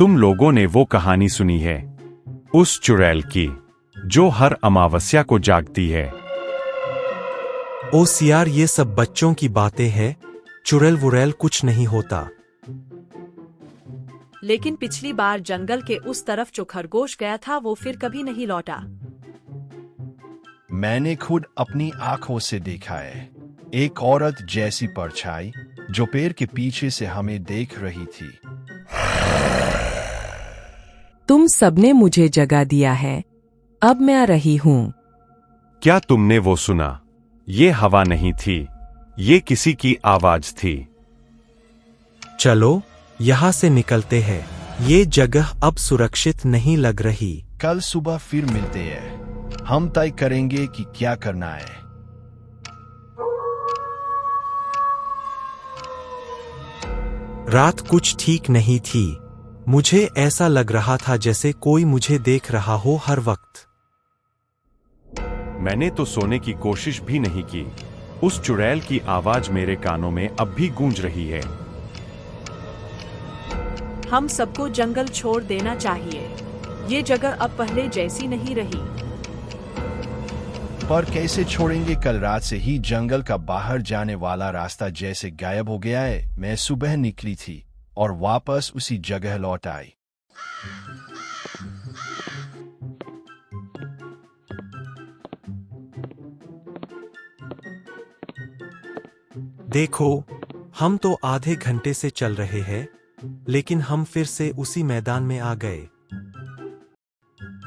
तुम लोगों ने वो कहानी सुनी है उस चुड़ैल की जो हर अमावस्या को जागती है। ओ सियार, ये सब बच्चों की बातें हैं। चुड़ैल वुड़ैल कुछ नहीं होता। लेकिन पिछली बार जंगल के उस तरफ जो खरगोश गया था वो फिर कभी नहीं लौटा। मैंने खुद अपनी आंखों से देखा है, एक औरत जैसी परछाई जो पेड़ के पीछे से हमें देख रही थी। तुम सबने मुझे जगा दिया है, अब मैं आ रही हूँ। क्या तुमने वो सुना? ये हवा नहीं थी, ये किसी की आवाज थी। चलो यहाँ से निकलते हैं, ये जगह अब सुरक्षित नहीं लग रही। कल सुबह फिर मिलते हैं, हम तय करेंगे कि क्या करना है। रात कुछ ठीक नहीं थी। मुझे ऐसा लग रहा था जैसे कोई मुझे देख रहा हो हर वक्त। मैंने तो सोने की कोशिश भी नहीं की। उस चुड़ैल की आवाज मेरे कानों में अब भी गूंज रही है। हम सबको जंगल छोड़ देना चाहिए। ये जगह अब पहले जैसी नहीं रही। पर कैसे छोड़ेंगे? कल रात से ही जंगल का बाहर जाने वाला रास्ता जैसे गायब हो गया है। मैं सुबह निकली थी और वापस उसी जगह लौट आई। देखो, हम तो आधे घंटे से चल रहे हैं, लेकिन हम फिर से उसी मैदान में आ गए।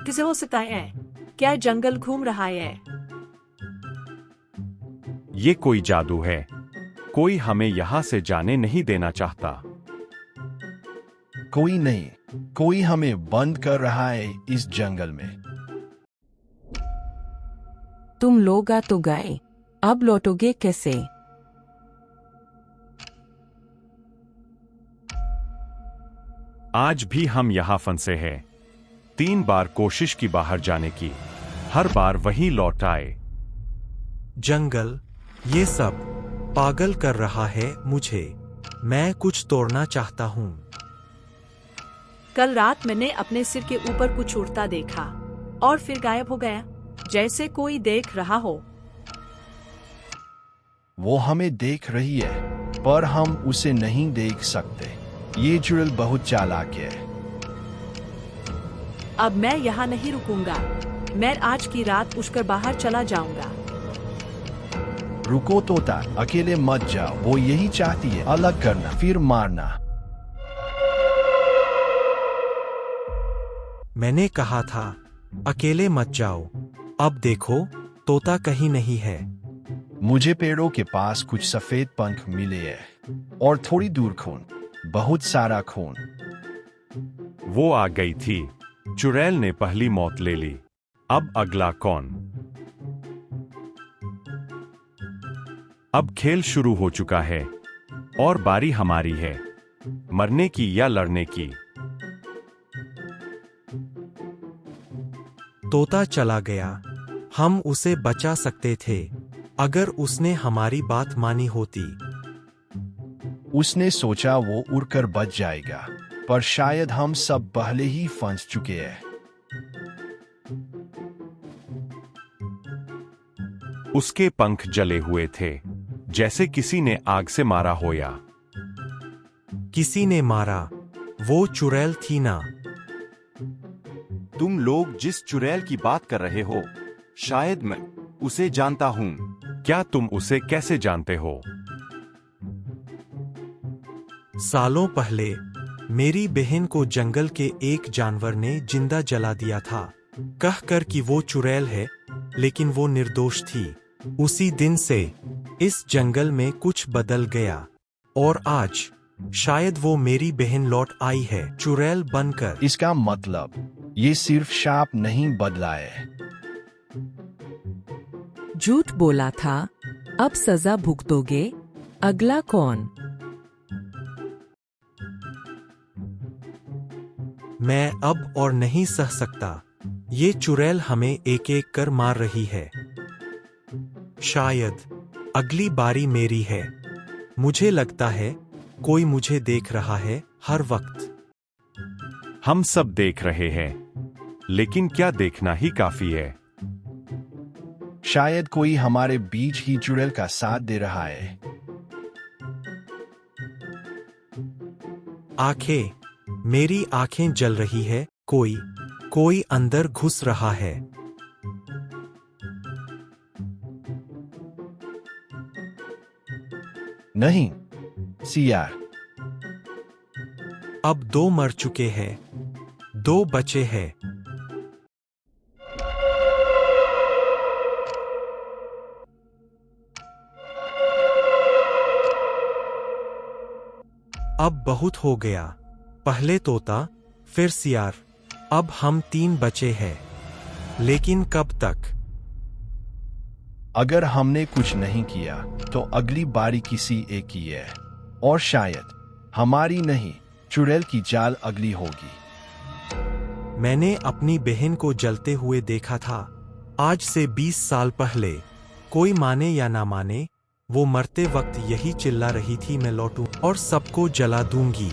किसे हो सकता है? क्या जंगल घूम रहा है? ये कोई जादू है। कोई हमें यहाँ से जाने नहीं देना चाहता। कोई नहीं, कोई हमें बंद कर रहा है इस जंगल में। तुम लोग आ तो गए, अब लौटोगे कैसे? आज भी हम यहाँ फंसे हैं। 3 बार कोशिश की बाहर जाने की, हर बार वहीं लौट आए। जंगल ये सब पागल कर रहा है मुझे। मैं कुछ तोड़ना चाहता हूँ। कल रात मैंने अपने सिर के ऊपर कुछ उड़ता देखा और फिर गायब हो गया, जैसे कोई देख रहा हो। वो हमें देख रही है, पर हम उसे नहीं देख सकते। ये चुड़ैल बहुत चालाक है। अब मैं यहाँ नहीं रुकूंगा। मैं आज की रात उठकर बाहर चला जाऊंगा। रुको तोता, अकेले मत जाओ। वो यही चाहती है, अलग करना फिर मारना। मैंने कहा था अकेले मत जाओ। अब देखो, तोता कहीं नहीं है। मुझे पेड़ों के पास कुछ सफेद पंख मिले हैं और थोड़ी दूर खून, बहुत सारा खून। वो आ गई थी। चुड़ैल ने पहली मौत ले ली। अब अगला कौन? अब खेल शुरू हो चुका है और बारी हमारी है, मरने की या लड़ने की। तोता चला गया। हम उसे बचा सकते थे अगर उसने हमारी बात मानी होती। उसने सोचा वो उड़कर बच जाएगा, पर शायद हम सब पहले ही फंस चुके हैं। उसके पंख जले हुए थे, जैसे किसी ने आग से मारा हो या किसी ने मारा। वो चुड़ैल थी ना? तुम लोग जिस चुड़ैल की बात कर रहे हो, शायद मैं उसे जानता हूँ। क्या तुम उसे कैसे जानते हो? सालों पहले मेरी बहन को जंगल के एक जानवर ने जिंदा जला दिया था, कहकर कि वो चुड़ैल है, लेकिन वो निर्दोष थी। उसी दिन से इस जंगल में कुछ बदल गया और आज शायद वो मेरी बहन लौट आई है चुड़ैल बनकर। इसका मतलब ये सिर्फ शाप नहीं बदला है। झूठ बोला था, अब सजा भुगतोगे। अगला कौन? मैं अब और नहीं सह सकता। ये चुड़ैल हमें एक एक कर मार रही है। शायद अगली बारी मेरी है। मुझे लगता है कोई मुझे देख रहा है हर वक्त। हम सब देख रहे हैं, लेकिन क्या देखना ही काफी है? शायद कोई हमारे बीच ही चुड़ैल का साथ दे रहा है। आंखें, मेरी आंखें जल रही है। कोई अंदर घुस रहा है। नहीं, सियार। अब 2 मर चुके हैं, 2 बचे हैं। अब बहुत हो गया। पहले तोता, फिर सियार। अब हम 3 बचे हैं, लेकिन कब तक? अगर हमने कुछ नहीं किया तो अगली बारी किसी एक की है, और शायद हमारी नहीं, चुड़ैल की चाल अगली होगी। मैंने अपनी बहन को जलते हुए देखा था, आज से 20 साल पहले। कोई माने या ना माने, वो मरते वक्त यही चिल्ला रही थी, मैं लौटूं और सबको जला दूंगी।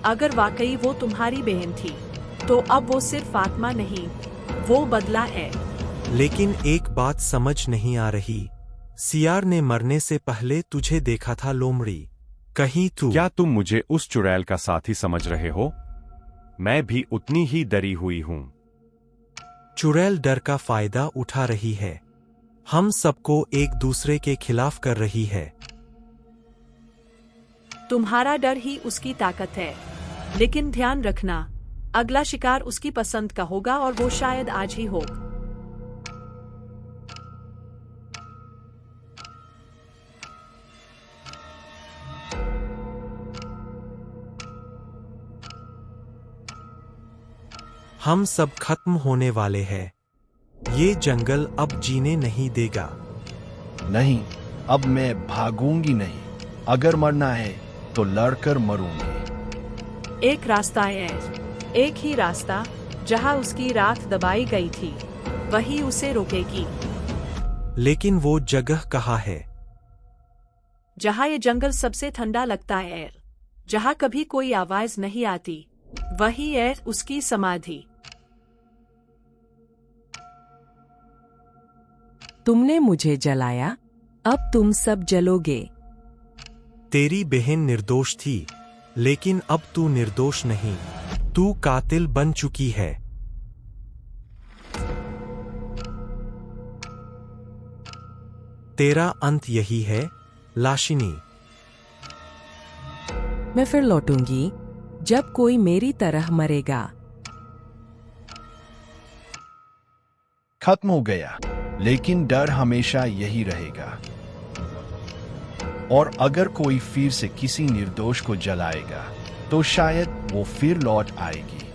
अगर वाकई वो तुम्हारी बहन थी, तो अब वो सिर्फ आत्मा नहीं, वो बदला है। लेकिन एक बात समझ नहीं आ रही। सियार ने मरने से पहले तुझे देखा था लोमड़ी। कहीं तू क्या तुम मुझे उस चुड़ैल का साथी समझ रहे हो? मैं भी उतनी ही डरी हुई हूं। चुड़ैल डर का फायदा उठा रही है, हम सबको एक दूसरे के खिलाफ कर रही है। तुम्हारा डर ही उसकी ताकत है, लेकिन ध्यान रखना, अगला शिकार उसकी पसंद का होगा और वो शायद आज ही हो। हम सब खत्म होने वाले हैं। ये जंगल अब जीने नहीं देगा। नहीं, अब मैं भागूंगी नहीं। अगर मरना है तो लड़कर मरूंगी। एक रास्ता है, एक ही रास्ता, जहां उसकी राख दबाई गई थी, वही उसे रोकेगी। लेकिन वो जगह कहाँ है? जहां ये जंगल सबसे ठंडा लगता है, जहां कभी कोई आवाज नहीं आती, वही है उसकी समाधि। तुमने मुझे जलाया, अब तुम सब जलोगे। तेरी बहन निर्दोष थी, लेकिन अब तू निर्दोष नहीं, तू कातिल बन चुकी है। तेरा अंत यही है, लाशिनी। मैं फिर लौटूंगी, जब कोई मेरी तरह मरेगा। खत्म हो गया, लेकिन डर हमेशा यही रहेगा। और अगर कोई फिर से किसी निर्दोष को जलाएगा, तो शायद वो फिर लौट आएगी।